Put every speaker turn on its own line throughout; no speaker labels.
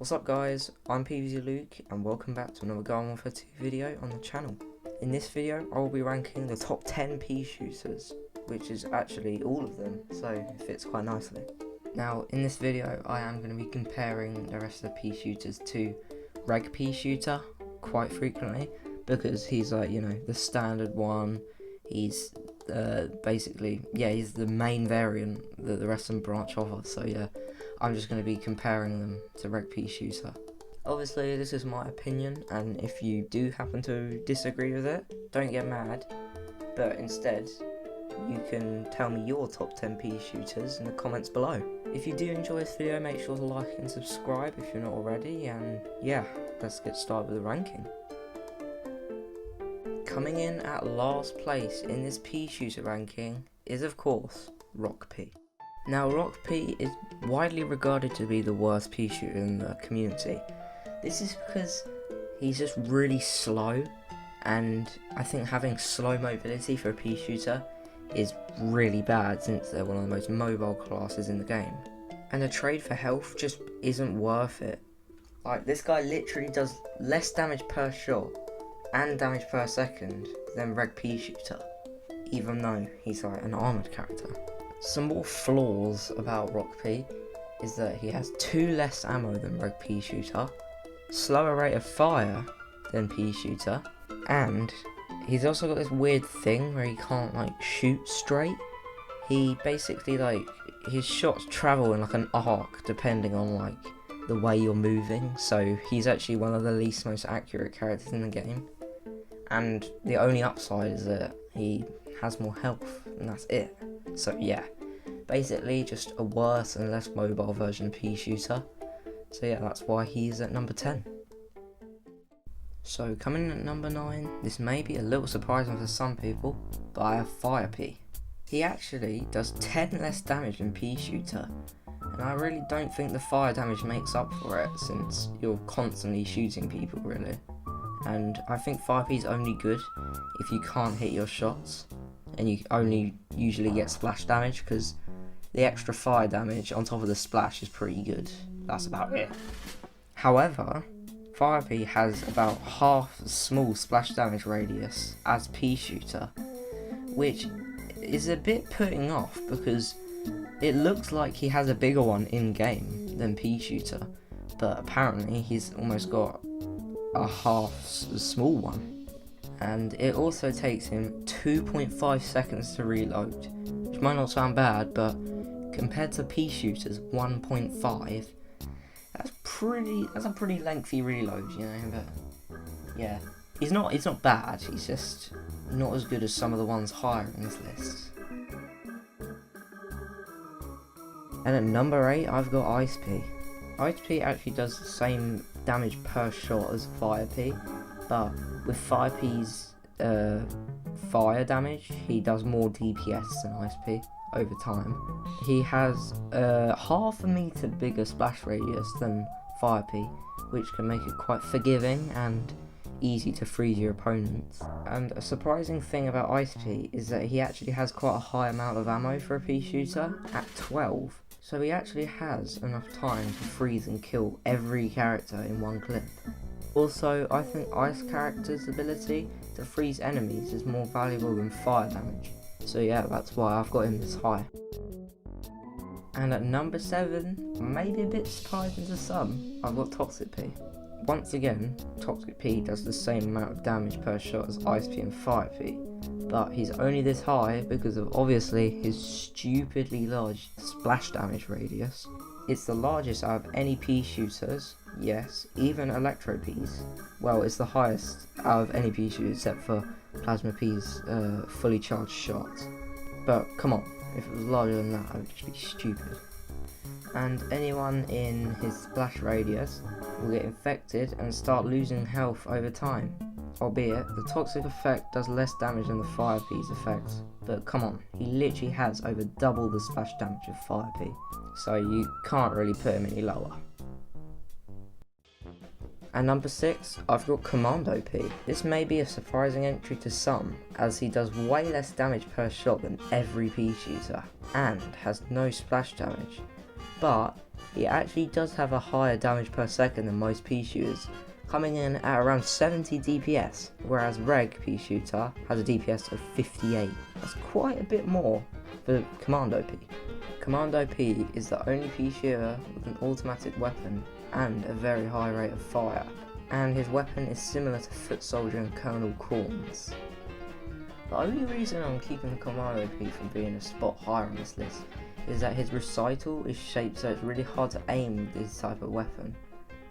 What's up guys, I'm PvZ Luke and welcome back to another Garden Warfare 2 video on the channel. In this video I will be ranking the top 10 pea shooters, which is actually all of them, so it fits quite nicely. Now in this video I am going to be comparing the rest of the pea shooters to Reg Pea Shooter quite frequently, because he's like, you know, the standard one. He's basically, he's the main variant that the rest of them branch off of, so yeah, I'm just going to be comparing them to Reg Pea Shooter. Obviously this is my opinion, and if you do happen to disagree with it, don't get mad, but instead you can tell me your top 10 pea shooters in the comments below. If you do enjoy this video, make sure to like and subscribe if you're not already, and yeah, let's get started with the ranking. Coming in at last place in this pea shooter ranking is of course Rock Pea. Now Rock Pea is widely regarded to be the worst pea shooter in the community. This is because he's just really slow, and I think having slow mobility for a pea shooter is really bad since they're one of the most mobile classes in the game. And the trade for health just isn't worth it. Like, this guy literally does less damage per shot and damage per second than Reg Pea Shooter, even though he's like an armoured character. Some more flaws about Rock Pea is that he has 2 less ammo than Reg Pea Shooter, slower rate of fire than Pea Shooter, and he's also got this weird thing where he can't like shoot straight. He basically, like, his shots travel in like an arc depending on like the way you're moving, so he's actually one of the least most accurate characters in the game. And the only upside is that he has more health, and that's it. So yeah, basically just a worse and less mobile version of Pea Shooter. So yeah, that's why he's at number 10. So coming in at number 9, this may be a little surprising for some people, but I have Fire Pea. He actually does 10 less damage than Pea Shooter, and I really don't think the fire damage makes up for it, since you're constantly shooting people really. And I think Fire Pea is only good if you can't hit your shots, and you only usually get splash damage, because the extra fire damage on top of the splash is pretty good. That's about it. However, Fire Pea has about half the small splash damage radius as Pea Shooter, which is a bit putting off because it looks like he has a bigger one in game than Pea Shooter, but apparently he's almost got a half small one. And it also takes him 2.5 seconds to reload, which might not sound bad, but compared to Pea Shooter's 1.5, that's a pretty lengthy reload, you know. But yeah, he's not bad, he's just not as good as some of the ones higher in this list. And at number 8, I've got Ice Pea. Ice Pea actually does the same damage per shot as Fire Pea, but with Fire Pea's fire damage, he does more DPS than Ice Pea over time. He has half a meter bigger splash radius than Fire Pea, which can make it quite forgiving and easy to freeze your opponents. And a surprising thing about Ice Pea is that he actually has quite a high amount of ammo for a pea shooter at 12. So he actually has enough time to freeze and kill every character in one clip. Also, I think Ice character's ability to freeze enemies is more valuable than fire damage. So yeah, that's why I've got him this high. And at number 7, maybe a bit surprising to some, I've got Toxic Pea. Once again, Toxic Pea does the same amount of damage per shot as Ice Pea and Fire Pea, but he's only this high because of obviously his stupidly large splash damage radius. It's the largest out of any pea shooters, yes, even Electro Peas. Well, it's the highest out of any pea shooter except for Plasma Pea's fully charged shots. But come on, if it was larger than that, I would just be stupid. And anyone in his splash radius will get infected and start losing health over time. Albeit, the toxic effect does less damage than the Fire Pea's effects, but come on, he literally has over double the splash damage of Fire Pea, so you can't really put him any lower. At number 6, I've got Commando Pea. This may be a surprising entry to some, as he does way less damage per shot than every pea shooter, and has no splash damage. But he actually does have a higher damage per second than most Peashooters, coming in at around 70 DPS, whereas Reg Peashooter has a DPS of 58. That's quite a bit more for Commando P. Commando P is the only Peashooter with an automatic weapon and a very high rate of fire, and his weapon is similar to Foot Soldier and Colonel Corns. The only reason I'm keeping the Commando P from being a spot higher on this list is that his recital is shaped so it's really hard to aim with this type of weapon.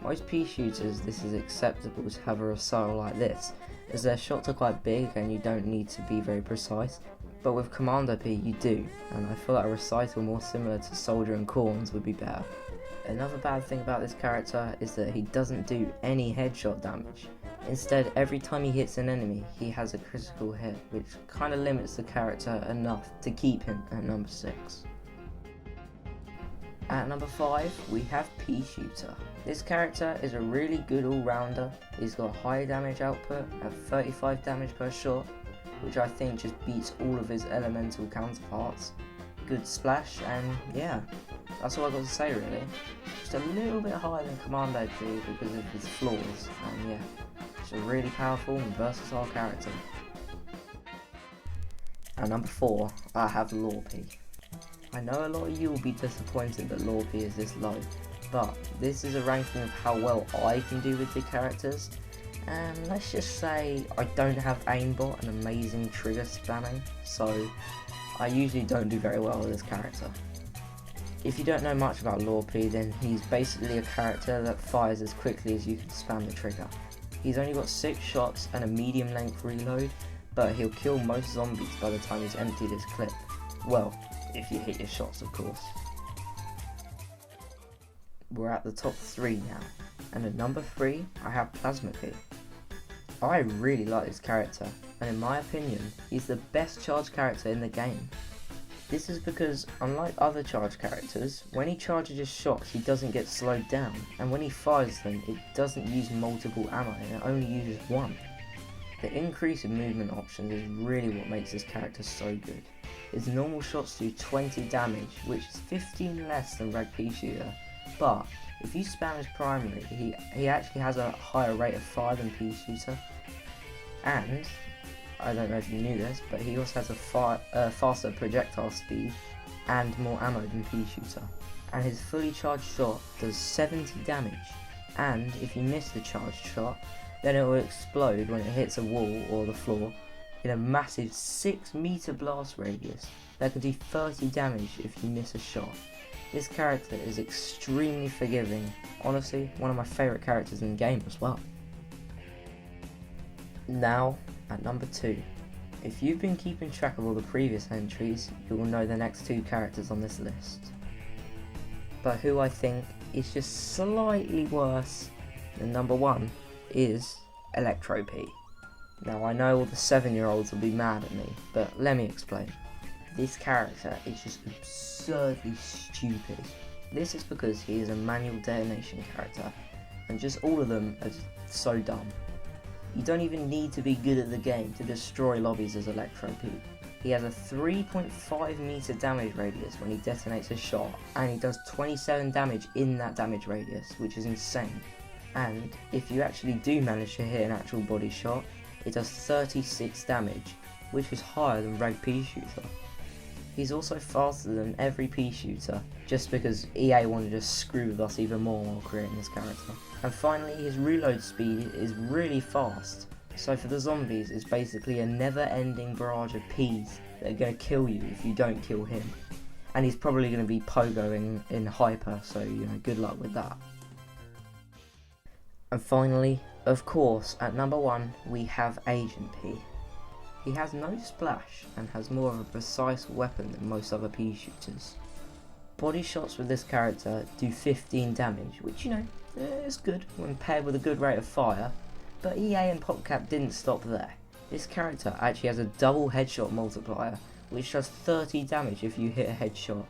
Most Peashooters, this is acceptable to have a recital like this, as their shots are quite big and you don't need to be very precise, but with Commando P you do, and I feel like a recital more similar to Soldier and Corns would be better. Another bad thing about this character is that he doesn't do any headshot damage. Instead, every time he hits an enemy, he has a critical hit, which kind of limits the character enough to keep him at number 6. At number 5, we have Peashooter. This character is a really good all-rounder. He's got high damage output at 35 damage per shot, which I think just beats all of his elemental counterparts. Good splash, and yeah, that's all I got to say really. Just a little bit higher than Commando P because of his flaws, and yeah, just a really powerful and versatile character. At number 4, I have Law P. I know a lot of you will be disappointed that Law P is this low, but this is a ranking of how well I can do with the characters, and let's just say I don't have aimbot and amazing trigger spamming, so I usually don't do very well with this character. If you don't know much about Law P, then he's basically a character that fires as quickly as you can spam the trigger. He's only got 6 shots and a medium length reload, but he'll kill most zombies by the time he's emptied his clip. Well, if you hit your shots, of course. We're at the top 3 now, and at number 3 I have Plasma P. I really like this character, and in my opinion, he's the best charge character in the game. This is because, unlike other charge characters, when he charges his shots he doesn't get slowed down, and when he fires them it doesn't use multiple ammo and it only uses one. The increase in movement options is really what makes this character so good. His normal shots do 20 damage, which is 15 less than Reg Peashooter, but if you spam his primary, he actually has a higher rate of fire than Peashooter, and I don't know if you knew this, but he also has a faster projectile speed and more ammo than Peashooter, and his fully charged shot does 70 damage, and if you miss the charged shot, then it will explode when it hits a wall or the floor in a massive 6 meter blast radius that can do 30 damage if you miss a shot. This character is extremely forgiving, honestly one of my favourite characters in the game as well. Now, at number 2. If you've been keeping track of all the previous entries, you will know the next 2 characters on this list. But who I think is just slightly worse than number 1 is Electro P. Now I know all the 7-year-olds will be mad at me, but let me explain. This character is just absurdly stupid. This is because he is a manual detonation character, and just all of them are just so dumb. You don't even need to be good at the game to destroy lobbies as Electro P. He has a 3.5 meter damage radius when he detonates a shot, and he does 27 damage in that damage radius, which is insane. And if you actually do manage to hit an actual body shot, it does 36 damage, which is higher than Reg Peashooter. He's also faster than every Peashooter, just because EA wanted to screw with us even more while creating this character. And finally, his reload speed is really fast, so for the zombies it's basically a never-ending barrage of Ps that are going to kill you if you don't kill him. And he's probably going to be pogoing in hyper, so you know, good luck with that. And finally, of course, at number 1 we have Agent P. He has no splash and has more of a precise weapon than most other Peashooters. Body shots with this character do 15 damage, which you know, is good when paired with a good rate of fire, but EA and PopCap didn't stop there. This character actually has a double headshot multiplier, which does 30 damage if you hit a headshot.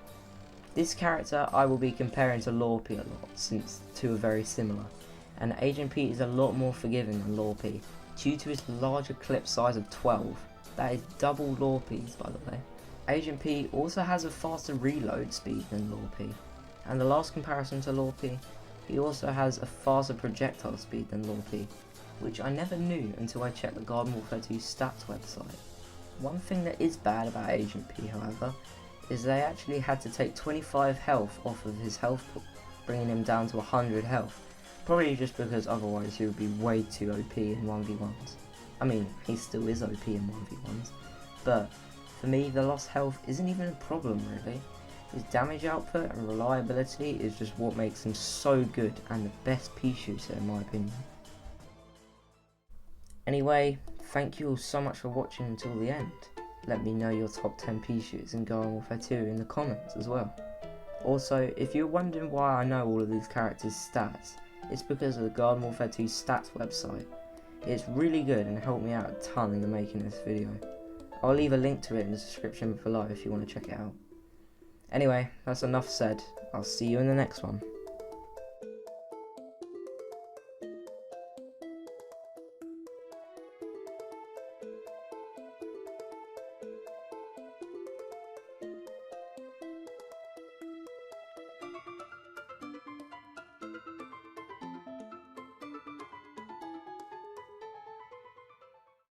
This character I will be comparing to Law P a lot, since the two are very similar, and Agent P is a lot more forgiving than Law P, due to his larger clip size of 12. That is double Law P's, by the way. Agent P also has a faster reload speed than Law P, And the last comparison to Lorpy, he also has a faster projectile speed than Lorpy, which I never knew until I checked the Garden Warfare 2 stats website. One thing that is bad about Agent P, however, is they actually had to take 25 health off of his health pool, bringing him down to 100 health, probably just because otherwise he would be way too OP in 1v1s. I mean, he still is OP in 1v1s, but for me the lost health isn't even a problem really. His damage output and reliability is just what makes him so good and the best Peashooter in my opinion. Anyway, thank you all so much for watching until the end. Let me know your top 10 Peashooters in Garden Warfare 2 in the comments as well. Also, if you're wondering why I know all of these characters' stats, it's because of the Garden Warfare 2 stats website. It's really good and helped me out a ton in the making of this video. I'll leave a link to it in the description below if you want to check it out. Anyway, that's enough said. I'll see you in the next one.